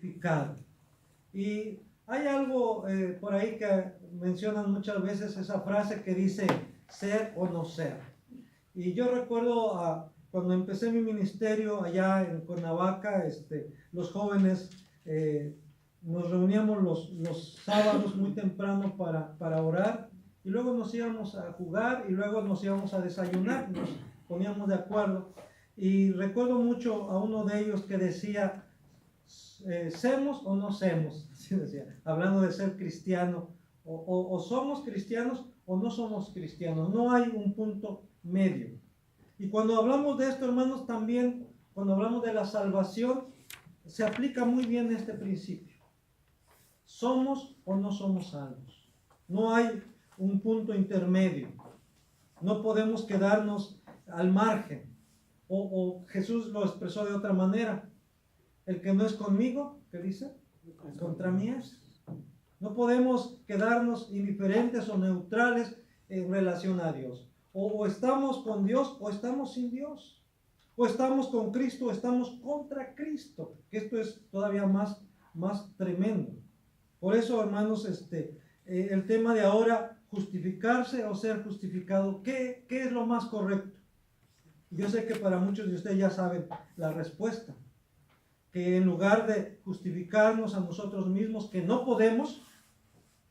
justificado. Y hay algo por ahí que mencionan muchas veces, esa frase que dice ser o no ser. Y yo recuerdo cuando empecé mi ministerio allá en Cuernavaca, los jóvenes nos reuníamos los sábados muy temprano para orar, y luego nos íbamos a jugar y luego nos íbamos a desayunar, nos poníamos de acuerdo. Y recuerdo mucho a uno de ellos que decía, ¿semos o no semos? Así decía, hablando de ser cristiano, o somos cristianos o no somos cristianos, no hay un punto medio. Y cuando hablamos de esto, hermanos, también cuando hablamos de la salvación, se aplica muy bien este principio. ¿Somos o no somos salvos? No hay un punto intermedio. No podemos quedarnos al margen. O Jesús lo expresó de otra manera. El que no es conmigo, ¿qué dice? Contra mí es. No podemos quedarnos indiferentes o neutrales en relación a Dios. O estamos con Dios o estamos sin Dios. O estamos con Cristo o estamos contra Cristo. Que esto es todavía más tremendo. Por eso, hermanos, el tema de ahora, justificarse o ser justificado, ¿qué es lo más correcto? Yo sé que para muchos de ustedes ya saben la respuesta. Que en lugar de justificarnos a nosotros mismos, que no podemos,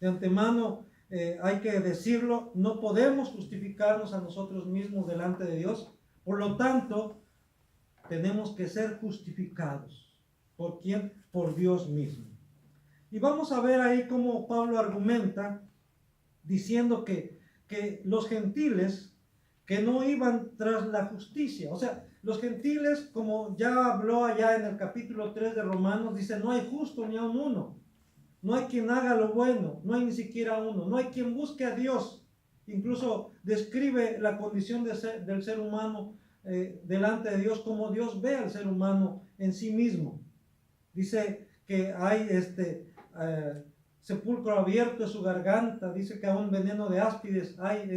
de antemano hay que decirlo, no podemos justificarnos a nosotros mismos delante de Dios. Por lo tanto, tenemos que ser justificados. ¿Por quién? Por Dios mismo. Y vamos a ver ahí cómo Pablo argumenta, diciendo que los gentiles que no iban tras la justicia, o sea, los gentiles, como ya habló allá en el capítulo 3 de Romanos, dice, no hay justo ni aun uno, no hay quien haga lo bueno, no hay ni siquiera uno, no hay quien busque a Dios. Incluso describe la condición del ser humano delante de Dios, como Dios ve al ser humano en sí mismo. Dice que hay sepulcro abierto en su garganta, dice que aún veneno de áspides hay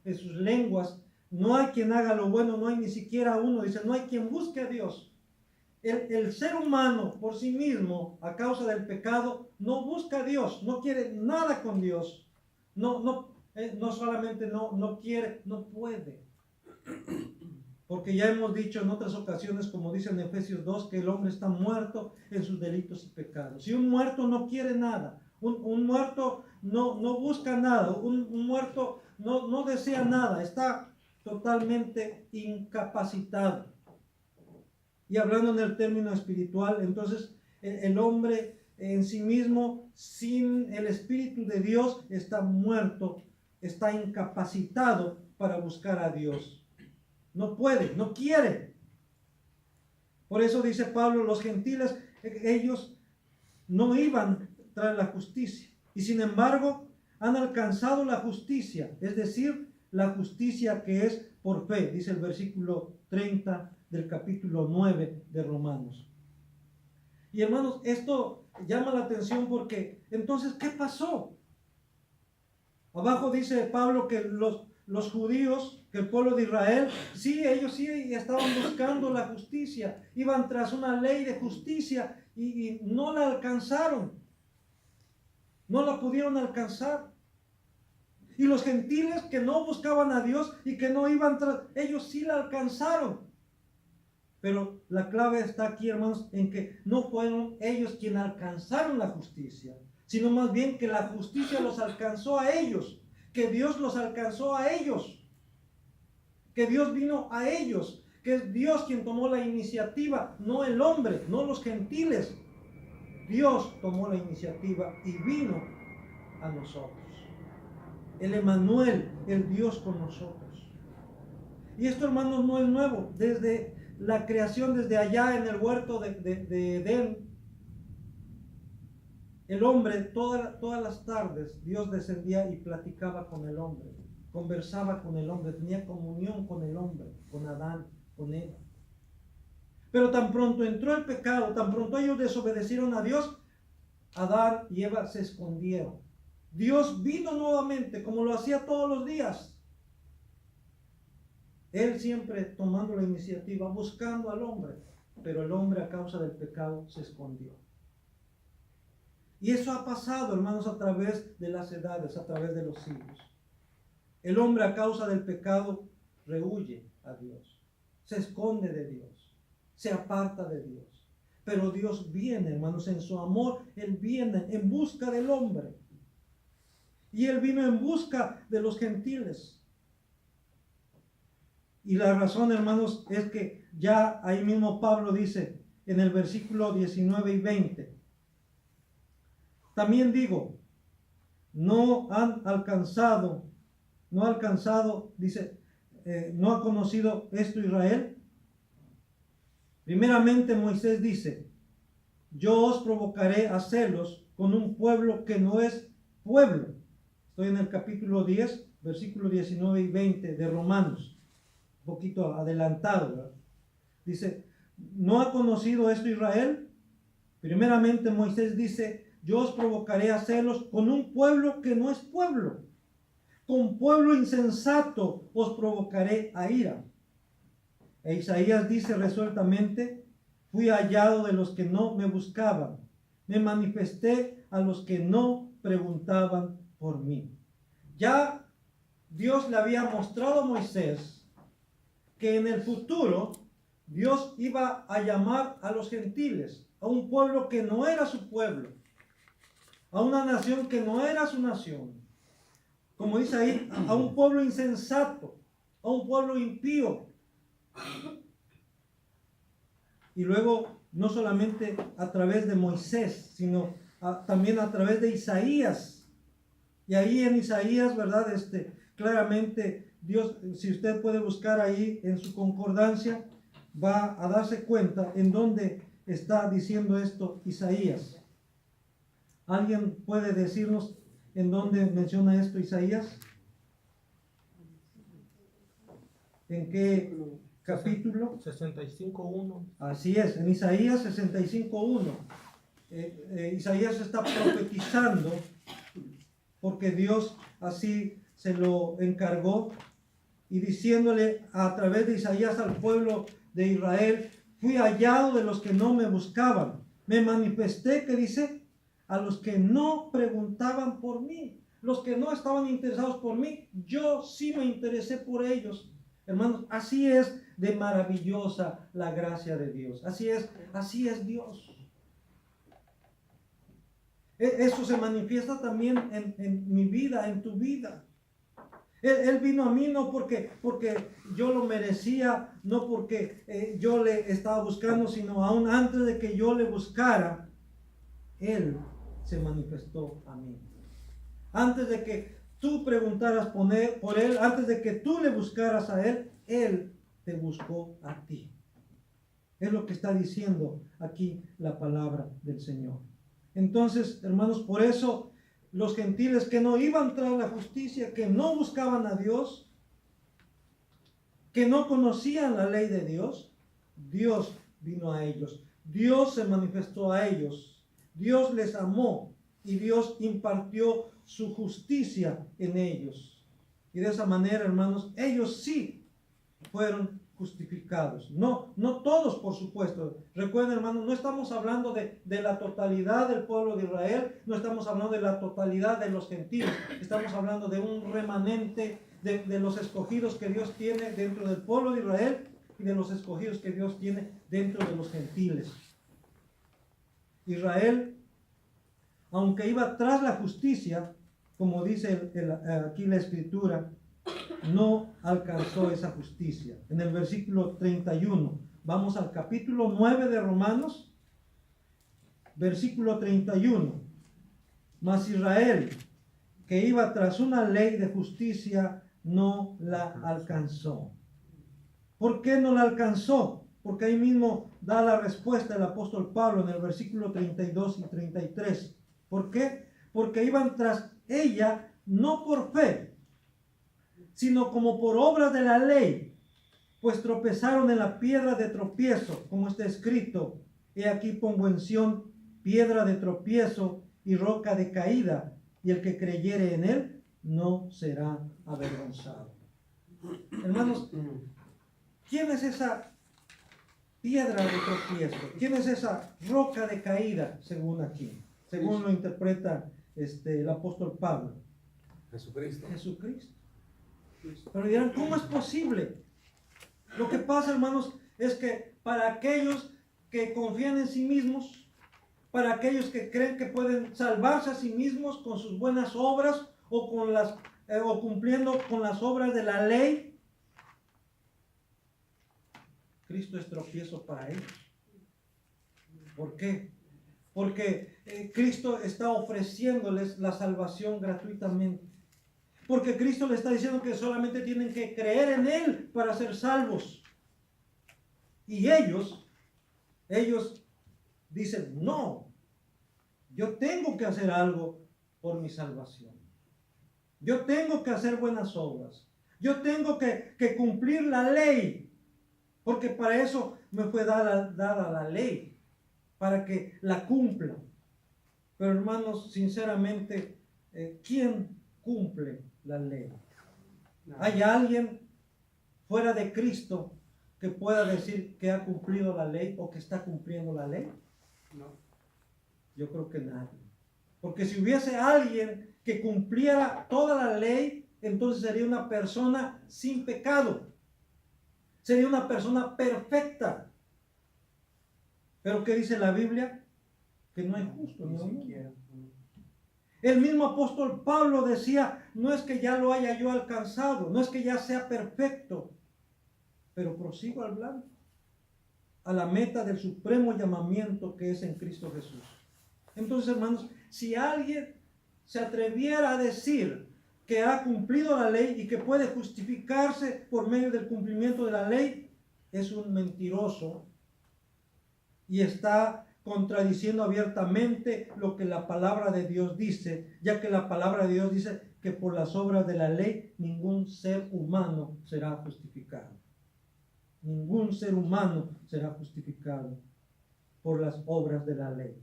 en sus lenguas. No hay quien haga lo bueno, no hay ni siquiera uno. Dice, no hay quien busque a Dios. El ser humano por sí mismo, a causa del pecado, no busca a Dios, no quiere nada con Dios. No solamente no quiere, no puede. Porque ya hemos dicho en otras ocasiones, como dice en Efesios 2, que el hombre está muerto en sus delitos y pecados. Si un muerto no quiere nada, un muerto no busca nada, un muerto no desea nada, está totalmente incapacitado. Y hablando en el término espiritual, entonces el hombre en sí mismo, sin el Espíritu de Dios, está muerto, está incapacitado para buscar a Dios. No puede, no quiere. Por eso dice Pablo, los gentiles, ellos no iban tras la justicia. Y sin embargo, han alcanzado la justicia, es decir, la justicia que es por fe, dice el versículo 30 del capítulo 9 de Romanos. Y hermanos, esto llama la atención porque, entonces, ¿qué pasó? Abajo dice Pablo que los judíos, que el pueblo de Israel, ellos sí estaban buscando la justicia, iban tras una ley de justicia y no la alcanzaron, no la pudieron alcanzar. Y los gentiles que no buscaban a Dios y que no iban tras, ellos sí la alcanzaron. Pero la clave está aquí, hermanos, en que no fueron ellos quienes alcanzaron la justicia, sino más bien que la justicia los alcanzó a ellos, que Dios los alcanzó a ellos, que Dios vino a ellos, que es Dios quien tomó la iniciativa, no el hombre, no los gentiles. Dios tomó la iniciativa y vino a nosotros. El Emmanuel, el Dios con nosotros. Y esto, hermanos, no es nuevo. Desde la creación, desde allá en el huerto de Edén, el hombre, todas las tardes, Dios descendía y platicaba con el hombre, conversaba con el hombre, tenía comunión con el hombre, con Adán, con Eva. Pero tan pronto entró el pecado, tan pronto ellos desobedecieron a Dios, Adán y Eva se escondieron. Dios vino nuevamente, como lo hacía todos los días. Él siempre tomando la iniciativa, buscando al hombre. pero el hombre a causa del pecado se escondió. Y eso ha pasado, hermanos, a través de las edades, a través de los siglos. El hombre a causa del pecado rehuye a Dios, se esconde de Dios, se aparta de Dios. Pero Dios viene, hermanos, en su amor, Él viene en busca del hombre. Y Él vino en busca de los gentiles. Y la razón, hermanos, es que ya ahí mismo Pablo dice en el versículo 19 y 20. También digo, no ha alcanzado, dice, no ha conocido esto Israel. Primeramente Moisés dice, yo os provocaré a celos con un pueblo que no es pueblo. Estoy en el capítulo 10, versículos 19 y 20 de Romanos, un poquito adelantado, ¿verdad? Dice, ¿no ha conocido esto Israel? Primeramente Moisés dice, yo os provocaré a celos con un pueblo que no es pueblo. Con pueblo insensato os provocaré a ira. E Isaías dice resueltamente, fui hallado de los que no me buscaban, me manifesté a los que no preguntaban por mí. Ya Dios le había mostrado a Moisés que en el futuro Dios iba a llamar a los gentiles, a un pueblo que no era su pueblo, a una nación que no era su nación. Como dice ahí, a un pueblo insensato, a un pueblo impío. Y luego, no solamente a través de Moisés, sino también a través de Isaías. Y ahí en Isaías, ¿verdad? Claramente, Dios, si usted puede buscar ahí en su concordancia, va a darse cuenta en dónde está diciendo esto Isaías. ¿Alguien puede decirnos en dónde menciona esto Isaías? ¿En qué capítulo? 65:1. Así es, en Isaías 65:1. Isaías está profetizando porque Dios así se lo encargó y diciéndole a través de Isaías al pueblo de Israel, fui hallado de los que no me buscaban, me manifesté, que dice, a los que no preguntaban por mí, los que no estaban interesados por mí, yo sí me interesé por ellos. Hermanos, así es de maravillosa la gracia de Dios. Así es Dios. Eso se manifiesta también en mi vida, en tu vida. Él vino a mí no porque yo lo merecía, no porque yo le estaba buscando, sino aún antes de que yo le buscara, Él se manifestó a mí. Antes de que tú preguntaras por Él, antes de que tú le buscaras a Él, Él te buscó a ti. Es lo que está diciendo aquí la palabra del Señor. Entonces, hermanos, por eso los gentiles que no iban tras la justicia, que no buscaban a Dios, que no conocían la ley de Dios, Dios vino a ellos. Dios se manifestó a ellos. Dios les amó y Dios impartió su justicia en ellos. Y de esa manera, hermanos, ellos sí fueron justificados. No todos, por supuesto. Recuerden, hermanos, no estamos hablando de la totalidad del pueblo de Israel, no estamos hablando de la totalidad de los gentiles, estamos hablando de un remanente de los escogidos que Dios tiene dentro del pueblo de Israel y de los escogidos que Dios tiene dentro de los gentiles. Israel, aunque iba tras la justicia, como dice aquí la Escritura, no alcanzó esa justicia. En el versículo 31, vamos al capítulo 9 de Romanos, versículo 31. Mas Israel, que iba tras una ley de justicia, no la alcanzó. ¿Por qué no la alcanzó? Porque ahí mismo da la respuesta el apóstol Pablo en el versículo 32 y 33. ¿Por qué? Porque iban tras ella no por fe, sino como por obras de la ley, pues tropezaron en la piedra de tropiezo, como está escrito, he aquí pongo en Sión piedra de tropiezo y roca de caída, y el que creyere en él no será avergonzado. Hermanos, ¿quién es esa piedra de tropiezo. ¿Quién es esa roca de caída, según aquí? Según lo interpreta el apóstol Pablo. Jesucristo. Jesucristo. Pero dirán, ¿cómo es posible? Lo que pasa, hermanos, es que para aquellos que confían en sí mismos, para aquellos que creen que pueden salvarse a sí mismos con sus buenas obras o cumpliendo con las obras de la ley, Cristo es tropiezo para ellos. ¿Por qué? Porque Cristo está ofreciéndoles la salvación gratuitamente. Porque Cristo le está diciendo que solamente tienen que creer en Él para ser salvos. Y ellos dicen, no, yo tengo que hacer algo por mi salvación. Yo tengo que hacer buenas obras. Yo tengo que cumplir la ley. Porque para eso me fue dada la ley. Para que la cumpla. Pero hermanos, sinceramente, ¿quién cumple la ley? ¿Hay alguien fuera de Cristo que pueda decir que ha cumplido la ley o que está cumpliendo la ley? No. Yo creo que nadie. Porque si hubiese alguien que cumpliera toda la ley, entonces sería una persona sin pecado. Sería una persona perfecta. Pero ¿qué dice la Biblia? Que no hay justo ni uno. El mismo apóstol Pablo decía, no es que ya lo haya yo alcanzado, no es que ya sea perfecto, pero prosigo al blanco, a la meta del supremo llamamiento que es en Cristo Jesús. Entonces, hermanos, si alguien se atreviera a decir que ha cumplido la ley y que puede justificarse por medio del cumplimiento de la ley, es un mentiroso y está contradiciendo abiertamente lo que la palabra de Dios dice, ya que la palabra de Dios dice que por las obras de la ley ningún ser humano será justificado. Ningún ser humano será justificado por las obras de la ley.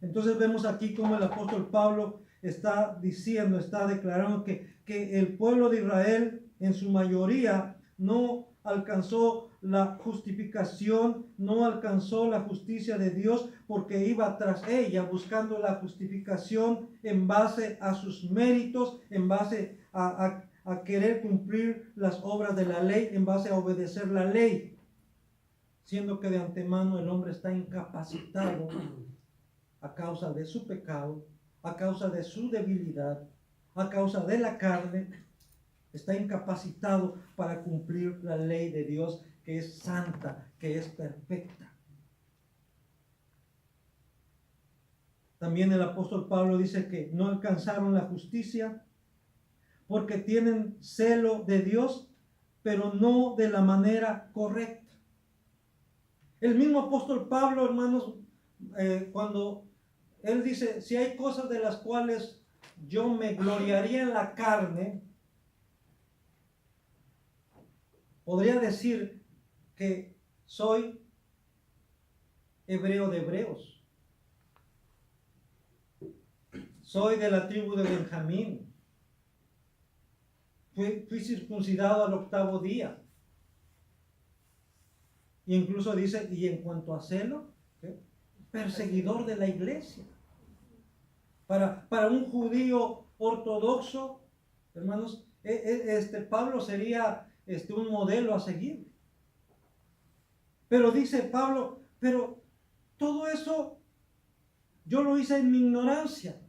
Entonces vemos aquí como el apóstol Pablo está diciendo, está declarando que el pueblo de Israel en su mayoría no alcanzó la justificación, no alcanzó la justicia de Dios porque iba tras ella buscando la justificación en base a sus méritos, en base a querer cumplir las obras de la ley, en base a obedecer la ley, siendo que de antemano el hombre está incapacitado a causa de su pecado, a causa de su debilidad, a causa de la carne, está incapacitado para cumplir la ley de Dios, que es santa, que es perfecta. También el apóstol Pablo dice que no alcanzaron la justicia porque tienen celo de Dios, pero no de la manera correcta. El mismo apóstol Pablo, hermanos, cuando él dice, si hay cosas de las cuales yo me gloriaría en la carne, podría decir que soy hebreo de hebreos. Soy de la tribu de Benjamín. Fui circuncidado al 8º día. Y incluso dice, y en cuanto a celo, perseguidor de la iglesia. Para un judío ortodoxo, hermanos, Pablo sería un modelo a seguir. Pero dice Pablo, pero todo eso yo lo hice en mi ignorancia,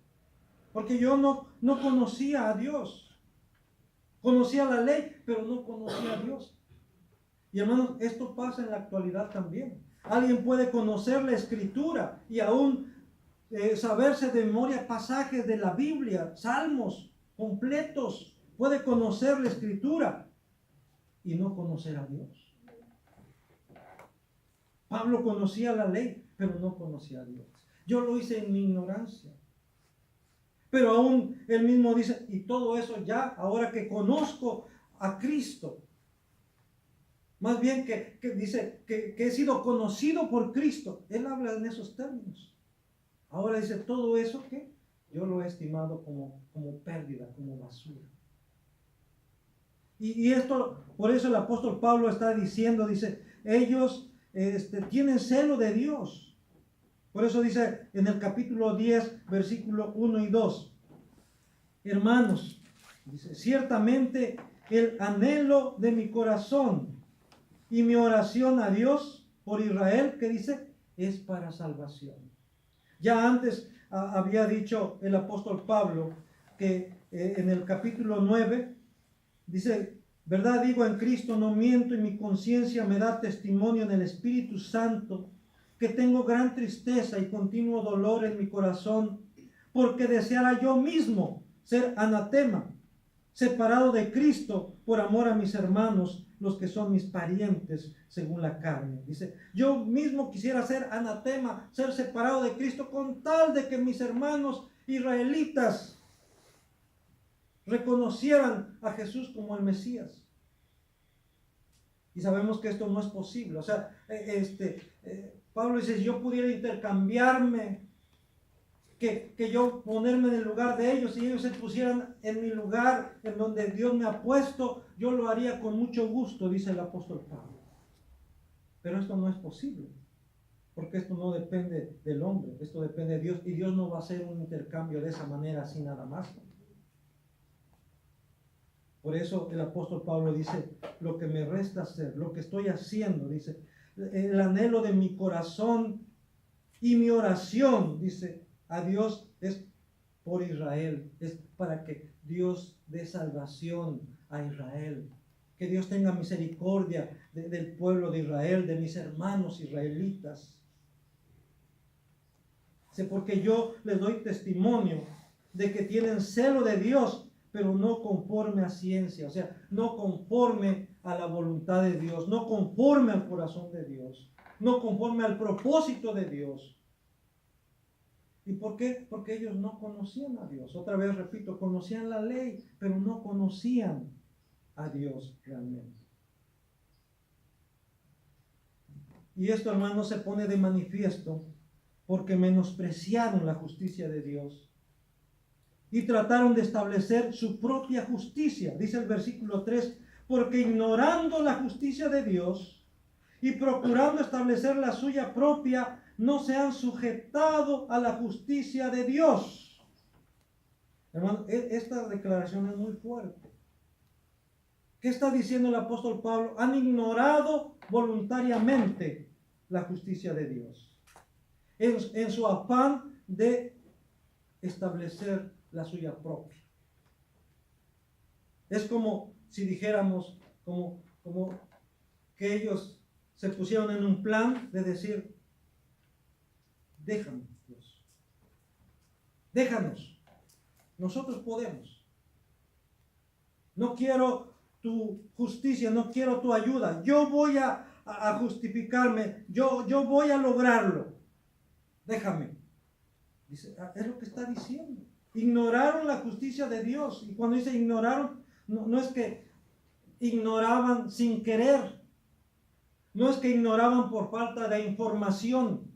porque yo no conocía a Dios. Conocía la ley, pero no conocía a Dios. Y hermanos, esto pasa en la actualidad también. Alguien puede conocer la Escritura y aún saberse de memoria pasajes de la Biblia, salmos completos. Puede conocer la Escritura y no conocer a Dios. Pablo conocía la ley, pero no conocía a Dios. Yo lo hice en mi ignorancia. Pero aún él mismo dice, y todo eso ya, ahora que conozco a Cristo, más bien que dice que he sido conocido por Cristo. Él habla en esos términos. Ahora dice, todo eso que yo lo he estimado como pérdida, como basura. Y esto, por eso el apóstol Pablo está diciendo, dice, ellos tienen celo de Dios. Por eso dice en el capítulo 10, versículo 1 y 2. Hermanos, dice, ciertamente el anhelo de mi corazón y mi oración a Dios por Israel, que dice, es para salvación. Ya antes había dicho el apóstol Pablo que en el capítulo 9 dice, verdad digo en Cristo, no miento, y mi conciencia me da testimonio en el Espíritu Santo, que tengo gran tristeza y continuo dolor en mi corazón, porque deseara yo mismo ser anatema, separado de Cristo por amor a mis hermanos, los que son mis parientes según la carne. Dice, yo mismo quisiera ser anatema, ser separado de Cristo, con tal de que mis hermanos israelitas reconocieran a Jesús como el Mesías. Y sabemos que esto no es posible. O sea, Pablo dice, si yo pudiera intercambiarme, que yo ponerme en el lugar de ellos y ellos se pusieran en mi lugar, en donde Dios me ha puesto, yo lo haría con mucho gusto, dice el apóstol Pablo. Pero esto no es posible, porque esto no depende del hombre, esto depende de Dios, y Dios no va a hacer un intercambio de esa manera, así nada más. Por eso el apóstol Pablo dice, lo que me resta hacer, lo que estoy haciendo, dice, el anhelo de mi corazón y mi oración, dice, a Dios es por Israel, es para que Dios dé salvación a Israel, que Dios tenga misericordia del pueblo de Israel, de mis hermanos israelitas. Dice, porque yo les doy testimonio de que tienen celo de Dios, pero no conforme a ciencia, o sea, no conforme a la voluntad de Dios, no conforme al corazón de Dios, no conforme al propósito de Dios. ¿Y por qué? Porque ellos no conocían a Dios. Otra vez repito, conocían la ley, pero no conocían a Dios realmente. Y esto, hermano, se pone de manifiesto porque menospreciaron la justicia de Dios y trataron de establecer su propia justicia. Dice el versículo 3, porque ignorando la justicia de Dios y procurando establecer la suya propia, no se han sujetado a la justicia de Dios. Hermano, esta declaración es muy fuerte. ¿Qué está diciendo el apóstol Pablo? Han ignorado voluntariamente la justicia de Dios en su afán de establecer la suya propia. Es como si dijéramos, como que ellos se pusieron en un plan de decir, déjanos, Dios, déjanos, nosotros podemos. No quiero tu justicia, no quiero tu ayuda, yo voy a justificarme, yo voy a lograrlo, déjame. Dice, es lo que está diciendo. Ignoraron la justicia de Dios. Y cuando dice ignoraron, no es que ignoraban sin querer, no es que ignoraban por falta de información.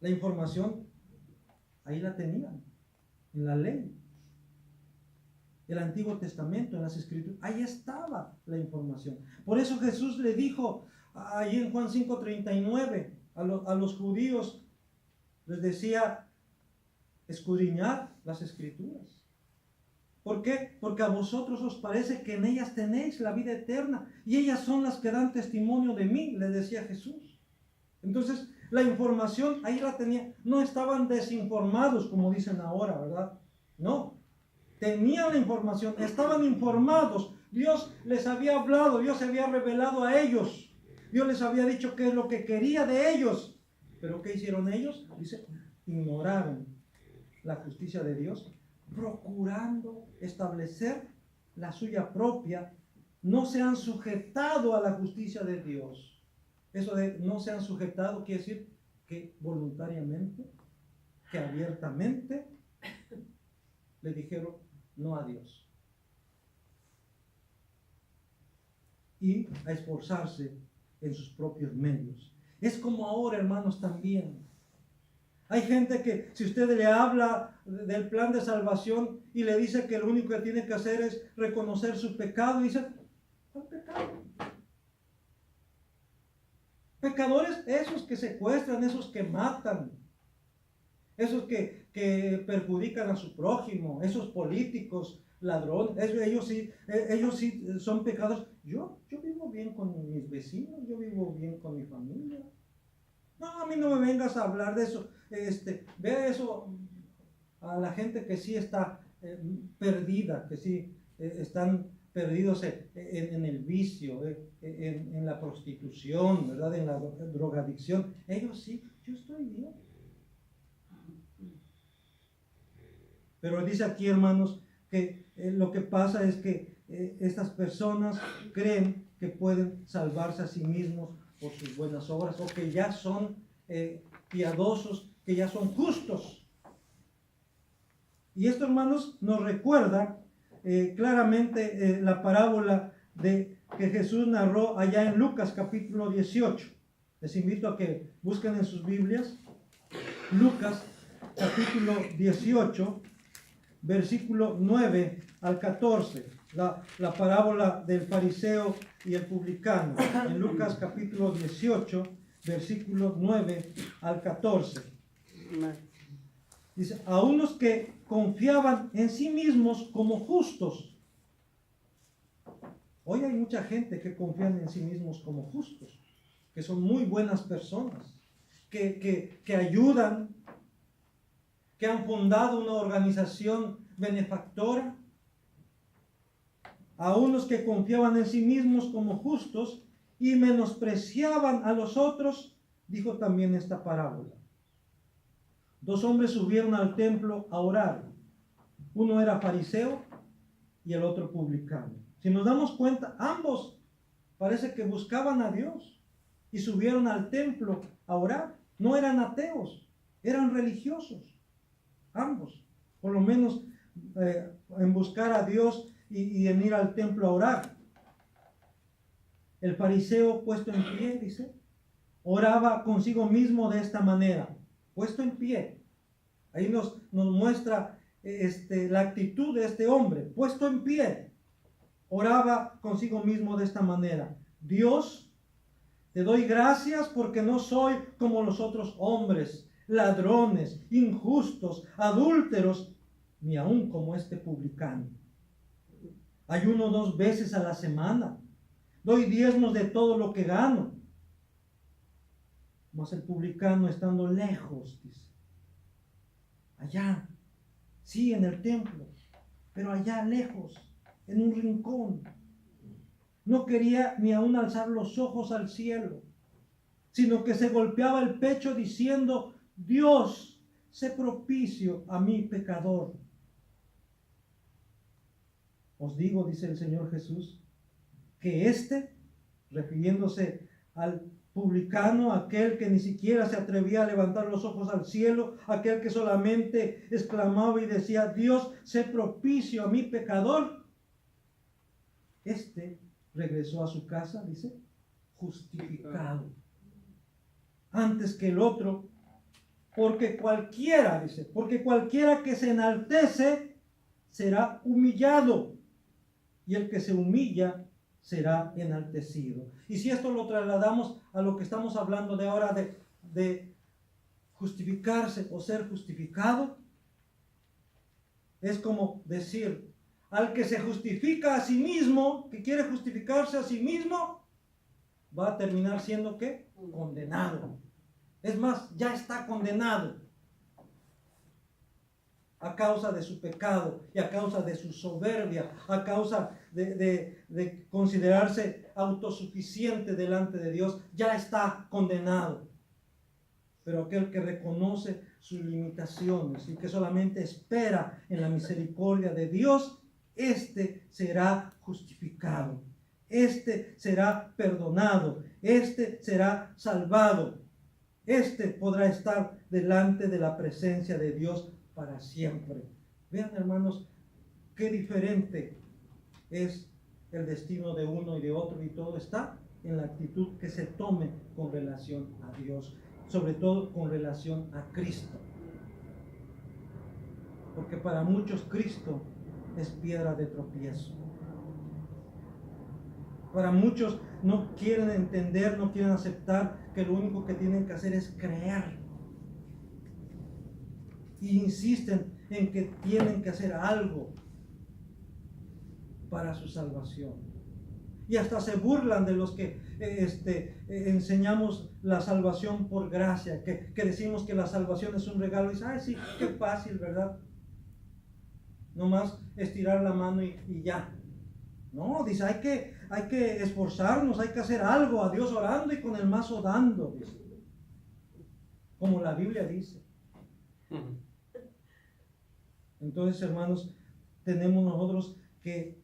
La información ahí la tenían, en la ley, el Antiguo Testamento, en las Escrituras, ahí estaba la información. Por eso Jesús le dijo ahí en Juan 5:39 a los judíos, les decía, escudriñad las Escrituras. ¿Por qué? Porque a vosotros os parece que en ellas tenéis la vida eterna y ellas son las que dan testimonio de mí, les decía Jesús. Entonces, la información ahí la tenía. No estaban desinformados como dicen ahora, ¿verdad? No. Tenían la información, estaban informados. Dios les había hablado, Dios se había revelado a ellos. Dios les había dicho qué es lo que quería de ellos. ¿Pero qué hicieron ellos? Dice, ignoraron la justicia de Dios, procurando establecer la suya propia. No se han sujetado a la justicia de Dios. Eso de no se han sujetado quiere decir que voluntariamente, que abiertamente le dijeron no a Dios. Y a esforzarse en sus propios medios. Es como ahora, hermanos, también. Hay gente que si usted le habla del plan de salvación y le dice que lo único que tiene que hacer es reconocer su pecado, y dice, ¿cuál pecado? Pecadores esos que secuestran, esos que matan, esos que perjudican a su prójimo, esos políticos, ladrones, ellos sí son pecadores. Yo vivo bien con mis vecinos, yo vivo bien con mi familia. No, a mí no me vengas a hablar de eso. Vea eso a la gente que sí está perdida, que sí están perdidos en el vicio, en la prostitución, ¿verdad? En la drogadicción. Ellos sí, yo estoy bien. Pero dice aquí, hermanos, que lo que pasa es que estas personas creen que pueden salvarse a sí mismos por sus buenas obras, o que ya son piadosos, que ya son justos. Y esto, hermanos, nos recuerda claramente la parábola que Jesús narró allá en Lucas capítulo 18. Les invito a que busquen en sus Biblias Lucas capítulo 18, versículo 9 al 14, la parábola del fariseo y el publicano, en Lucas capítulo 18, versículo 9 al 14. Dice, a unos que confiaban en sí mismos como justos. Hoy hay mucha gente que confían en sí mismos como justos, que son muy buenas personas, que ayudan, que han fundado una organización benefactora. A unos que confiaban en sí mismos como justos y menospreciaban a los otros, dijo también esta parábola. Dos hombres subieron al templo a orar. Uno era fariseo y el otro publicano. Si nos damos cuenta, ambos parece que buscaban a Dios y subieron al templo a orar. No eran ateos, eran religiosos. Ambos, por lo menos en buscar a Dios y en ir al templo a orar. El fariseo, puesto en pie, dice, oraba consigo mismo de esta manera, puesto en pie. Ahí nos muestra la actitud de este hombre, puesto en pie. Oraba consigo mismo de esta manera: Dios, te doy gracias porque no soy como los otros hombres, ladrones, injustos, adúlteros, ni aun como este publicano. Ayuno 2 veces a la semana, doy diezmos de todo lo que gano. Mas el publicano, estando lejos, dice, allá, sí, en el templo, pero allá lejos, en un rincón, no quería ni aun alzar los ojos al cielo, sino que se golpeaba el pecho diciendo: Dios, sé propicio a mi pecador. Os digo, dice el Señor Jesús, que refiriéndose al publicano, aquel que ni siquiera se atrevía a levantar los ojos al cielo, aquel que solamente exclamaba y decía: Dios, sé propicio a mi pecador, regresó a su casa, dice, justificado antes que el otro, porque cualquiera, dice, porque cualquiera que se enaltece será humillado, y el que se humilla será enaltecido. Y si esto lo trasladamos a lo que estamos hablando de ahora, de justificarse o ser justificado, es como decir, al que se justifica a sí mismo, que quiere justificarse a sí mismo, va a terminar siendo ¿qué? Condenado. Es más, ya está condenado a causa de su pecado y a causa de su soberbia, a causa de considerarse autosuficiente delante de Dios, ya está condenado. Pero aquel que reconoce sus limitaciones y que solamente espera en la misericordia de Dios, será justificado, será perdonado, será salvado, podrá estar delante de la presencia de Dios para siempre. Vean, hermanos, qué diferente es el destino de uno y de otro, y todo está en la actitud que se tome con relación a Dios, sobre todo con relación a Cristo. Porque para muchos Cristo es piedra de tropiezo. Para muchos no quieren entender, no quieren aceptar que lo único que tienen que hacer es creer. Y insisten en que tienen que hacer algo para su salvación. Y hasta se burlan de los que enseñamos la salvación por gracia, que decimos que la salvación es un regalo. Y dicen, ay, sí, qué fácil, ¿verdad? Nomás estirar la mano y ya. No, dice, hay que esforzarnos, hay que hacer algo, a Dios orando y con el mazo dando, dice. Como la Biblia dice. Entonces, hermanos, tenemos nosotros que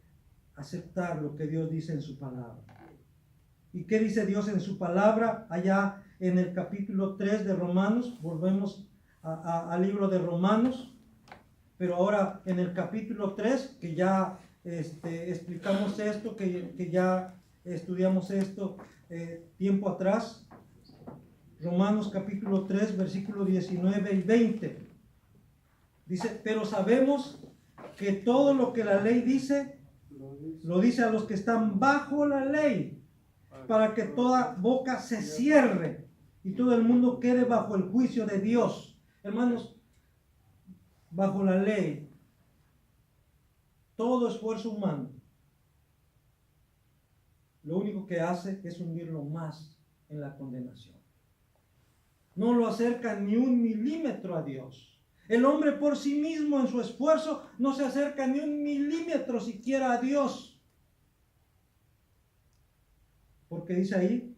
aceptar lo que Dios dice en su palabra. ¿Y qué dice Dios en su palabra? Allá en el capítulo 3 de Romanos, volvemos al libro de Romanos, pero ahora en el capítulo 3, que ya explicamos esto, que ya estudiamos esto tiempo atrás. Romanos capítulo 3, versículos 19 y 20. Dice, pero sabemos que todo lo que la ley dice, lo dice a los que están bajo la ley, para que toda boca se cierre y todo el mundo quede bajo el juicio de Dios. Hermanos, bajo la ley, todo esfuerzo humano, lo único que hace es hundirlo más en la condenación. No lo acerca ni un milímetro a Dios. El hombre por sí mismo en su esfuerzo no se acerca ni un milímetro siquiera a Dios. Porque dice ahí,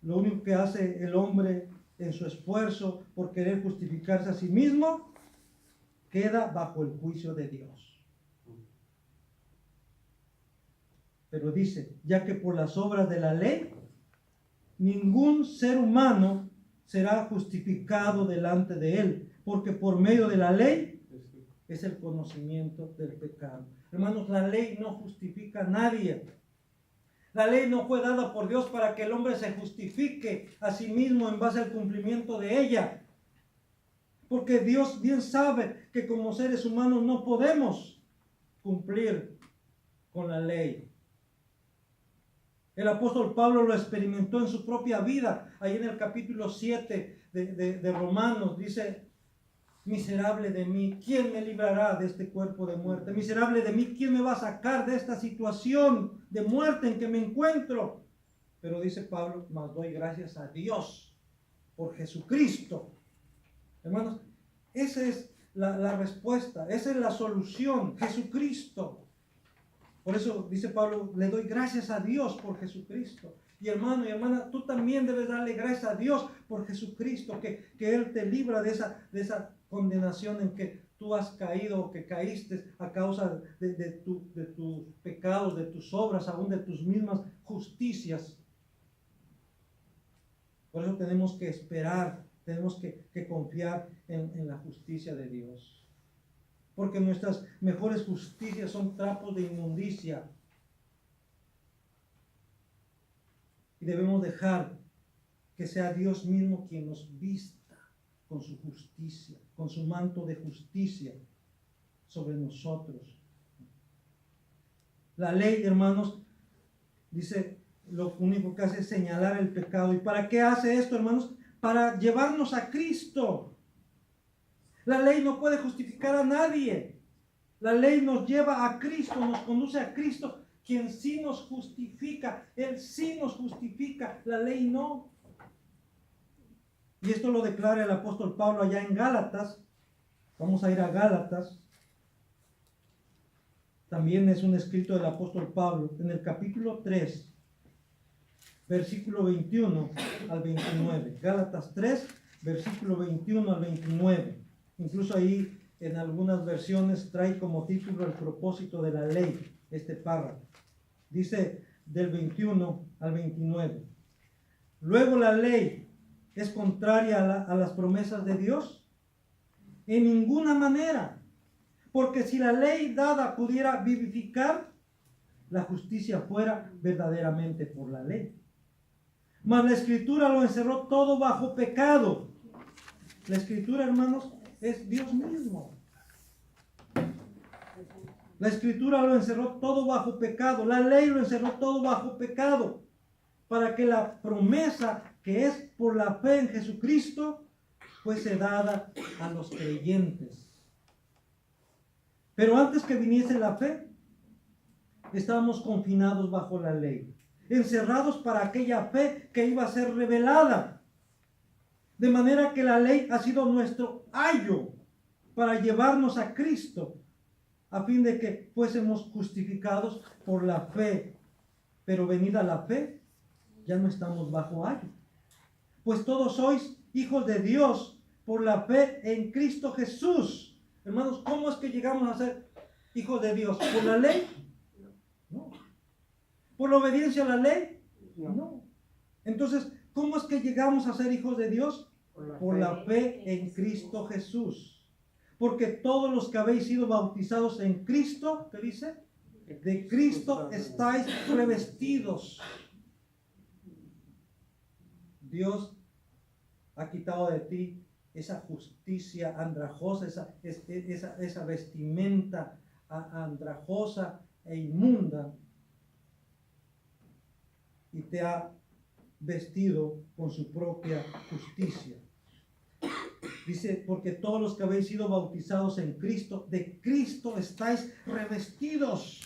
lo único que hace el hombre en su esfuerzo por querer justificarse a sí mismo, queda bajo el juicio de Dios. Pero dice, ya que por las obras de la ley, ningún ser humano será justificado delante de él, porque por medio de la ley es el conocimiento del pecado. Hermanos, la ley no justifica a nadie. La ley no fue dada por Dios para que el hombre se justifique a sí mismo en base al cumplimiento de ella. Porque Dios bien sabe que como seres humanos no podemos cumplir con la ley. El apóstol Pablo lo experimentó en su propia vida. Ahí en el capítulo 7 de Romanos dice, miserable de mí, ¿quién me librará de este cuerpo de muerte? Miserable de mí, ¿quién me va a sacar de esta situación de muerte en que me encuentro? Pero dice Pablo, mas doy gracias a Dios por Jesucristo. Hermanos, esa es la respuesta, esa es la solución, Jesucristo. Por eso dice Pablo, le doy gracias a Dios por Jesucristo. Y hermano y hermana, tú también debes darle gracias a Dios por Jesucristo, que Él te libra de esa condenación en que tú has caído o que caíste a causa de tus pecados, de tus obras, aún de tus mismas justicias. Por eso tenemos que esperar, tenemos que confiar en la justicia de Dios. Porque nuestras mejores justicias son trapos de inmundicia. Y debemos dejar que sea Dios mismo quien nos vista con su justicia, con su manto de justicia sobre nosotros. La ley, hermanos, dice, lo único que hace es señalar el pecado. ¿Y para qué hace esto, hermanos? Para llevarnos a Cristo. La ley no puede justificar a nadie. La ley nos lleva a Cristo, nos conduce a Cristo, quien sí nos justifica. Él sí nos justifica, la ley no. Y esto lo declara el apóstol Pablo allá en Gálatas. Vamos a ir a Gálatas. También es un escrito del apóstol Pablo, en el capítulo 3, versículo 21 al 29. Gálatas 3, versículo 21 al 29. Incluso ahí en algunas versiones trae como título el propósito de la ley, este párrafo. Dice del 21 al 29. Luego la ley es contraria a las promesas de Dios. En ninguna manera. Porque si la ley dada pudiera vivificar, la justicia fuera verdaderamente por la ley. Mas la Escritura lo encerró todo bajo pecado. La Escritura, hermanos, es Dios mismo. La escritura lo encerró todo bajo pecado. La ley lo encerró todo bajo pecado. Para que la promesa que es por la fe en Jesucristo fuese dada a los creyentes. Pero antes que viniese la fe, estábamos confinados bajo la ley, encerrados para aquella fe que iba a ser revelada. De manera que la ley ha sido nuestro ayo para llevarnos a Cristo, a fin de que fuésemos justificados por la fe. Pero venida la fe, ya no estamos bajo ayo. Pues todos sois hijos de Dios por la fe en Cristo Jesús. Hermanos, ¿cómo es que llegamos a ser hijos de Dios? ¿Por la ley? No. ¿Por la obediencia a la ley? No. Entonces, ¿cómo es que llegamos a ser hijos de Dios? Por la fe en Cristo Jesús. Porque todos los que habéis sido bautizados en Cristo, ¿qué dice? De Cristo estáis revestidos. Dios ha quitado de ti esa justicia andrajosa, esa vestimenta andrajosa e inmunda, y te ha vestido con su propia justicia. Dice, porque todos los que habéis sido bautizados en Cristo, de Cristo estáis revestidos.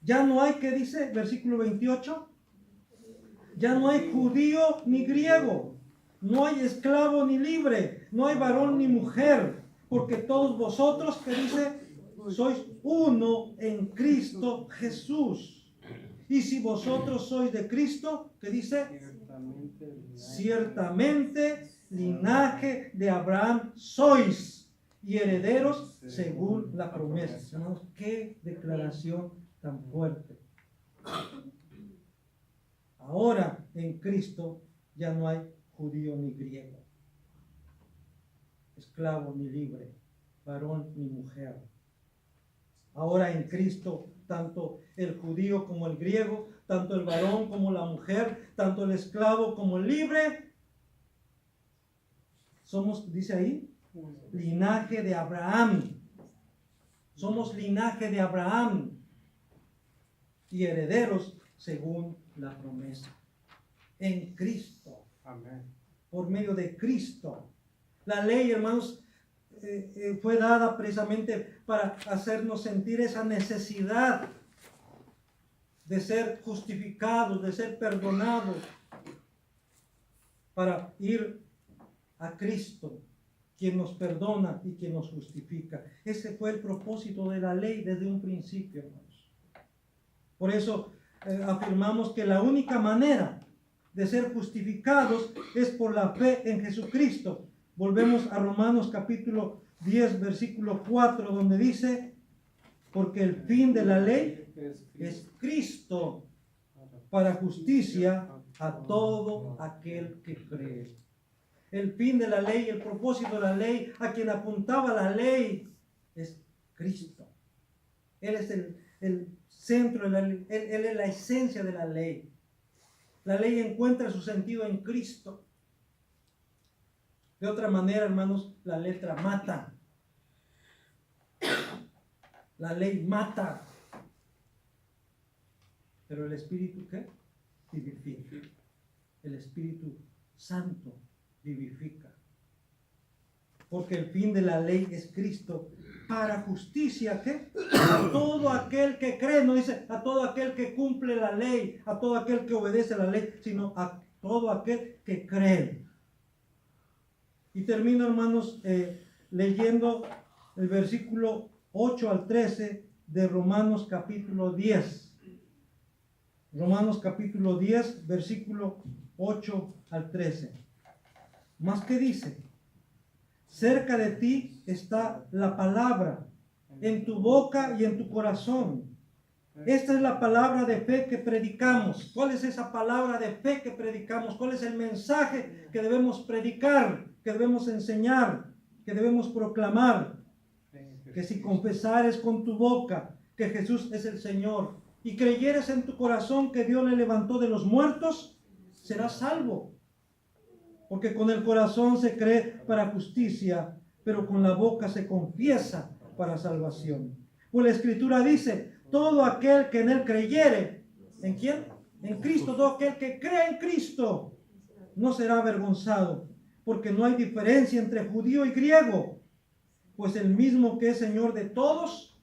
Ya no hay, ¿qué dice? Versículo 28. Ya no hay judío ni griego, no hay esclavo ni libre, no hay varón ni mujer, porque todos vosotros, ¿qué dice? Sois uno en Cristo Jesús. Y si vosotros sois de Cristo, ¿qué dice? Ciertamente linaje de Abraham sois y herederos según la promesa. Hermanos, qué declaración tan fuerte. Ahora en Cristo ya no hay judío ni griego, esclavo ni libre, varón ni mujer. Ahora en Cristo tanto el judío como el griego, tanto el varón como la mujer, tanto el esclavo como el libre, somos, dice ahí, linaje de Abraham. Somos linaje de Abraham y herederos según la promesa. En Cristo. Amén. Por medio de Cristo. La ley, hermanos, fue dada precisamente para hacernos sentir esa necesidad de ser justificados, de ser perdonados, para ir a Cristo, quien nos perdona y quien nos justifica. Ese fue el propósito de la ley desde un principio, hermanos. Por eso afirmamos que la única manera de ser justificados es por la fe en Jesucristo. Volvemos a Romanos capítulo 10, versículo 4, donde dice, porque el fin de la ley es Cristo para justicia a todo aquel que cree. El fin de la ley, el propósito de la ley, a quien apuntaba la ley, es Cristo. Él es el centro de la ley, él es la esencia de la ley. La ley encuentra su sentido en Cristo. De otra manera, hermanos, la letra mata. La ley mata. Pero el Espíritu, ¿qué? Vivifica. El Espíritu Santo vivifica. Porque el fin de la ley es Cristo para justicia, ¿qué? A todo aquel que cree, no dice a todo aquel que cumple la ley, a todo aquel que obedece la ley, sino a todo aquel que cree. Y termino, hermanos, leyendo el versículo 8 al 13 de Romanos capítulo 10. Romanos capítulo 10, versículo 8 al 13. ¿Más qué dice? Cerca de ti está la palabra, en tu boca y en tu corazón. Esta es la palabra de fe que predicamos. ¿Cuál es esa palabra de fe que predicamos? ¿Cuál es el mensaje que debemos predicar, que debemos enseñar, que debemos proclamar? Que si confesares con tu boca que Jesús es el Señor y creyeres en tu corazón que Dios le levantó de los muertos, serás salvo. Porque con el corazón se cree para justicia, pero con la boca se confiesa para salvación. Pues la Escritura dice, todo aquel que en él creyere, ¿en quién? En Cristo, todo aquel que cree en Cristo no será avergonzado, porque no hay diferencia entre judío y griego, pues el mismo que es Señor de todos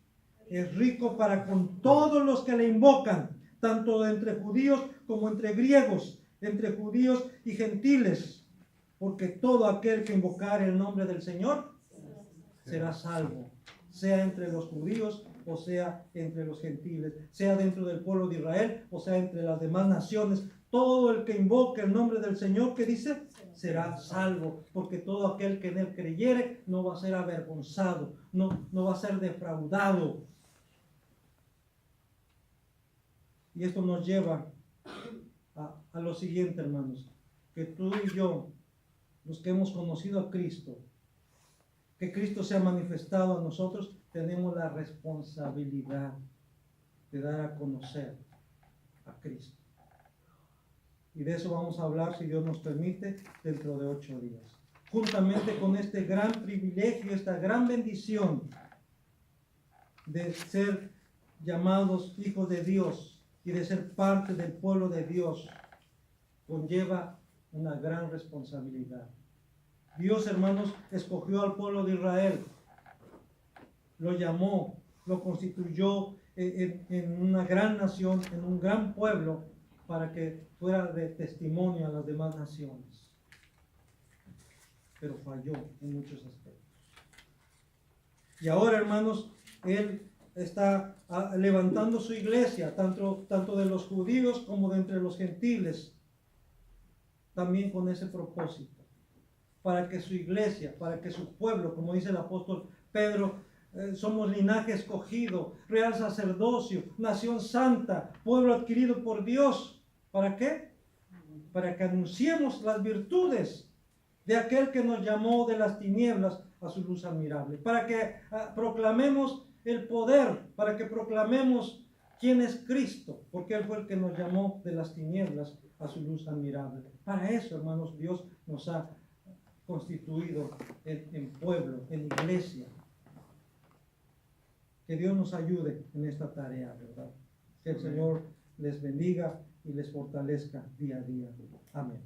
es rico para con todos los que le invocan, tanto entre judíos como entre griegos, entre judíos y gentiles, porque todo aquel que invocare el nombre del Señor será salvo, sea entre los judíos o sea entre los gentiles, sea dentro del pueblo de Israel o sea entre las demás naciones. Todo el que invoque el nombre del Señor, ¿qué dice? Será salvo, porque todo aquel que en él creyere no va a ser avergonzado, no va a ser defraudado. Y esto nos lleva a lo siguiente, hermanos, que tú y yo, los que hemos conocido a Cristo, que Cristo se ha manifestado a nosotros, tenemos la responsabilidad de dar a conocer a Cristo. Y de eso vamos a hablar, si Dios nos permite, dentro de 8 días. Juntamente con este gran privilegio, esta gran bendición de ser llamados hijos de Dios y de ser parte del pueblo de Dios, conlleva una gran responsabilidad. Dios, hermanos, escogió al pueblo de Israel, lo llamó, lo constituyó en una gran nación, en un gran pueblo, para que fuera de testimonio a las demás naciones. Pero falló en muchos aspectos. Y ahora, hermanos, Él está levantando su iglesia, tanto de los judíos como de entre los gentiles, también con ese propósito, para que su iglesia, para que su pueblo, como dice el apóstol Pedro, somos linaje escogido, real sacerdocio, nación santa, pueblo adquirido por Dios. ¿Para qué? Para que anunciemos las virtudes de aquel que nos llamó de las tinieblas a su luz admirable. Para que proclamemos el poder, para que proclamemos quién es Cristo, porque Él fue el que nos llamó de las tinieblas a su luz admirable. Para eso, hermanos, Dios nos ha constituido en pueblo, en iglesia. Que Dios nos ayude en esta tarea, ¿verdad? Que el Señor les bendiga y les fortalezca día a día. Amén.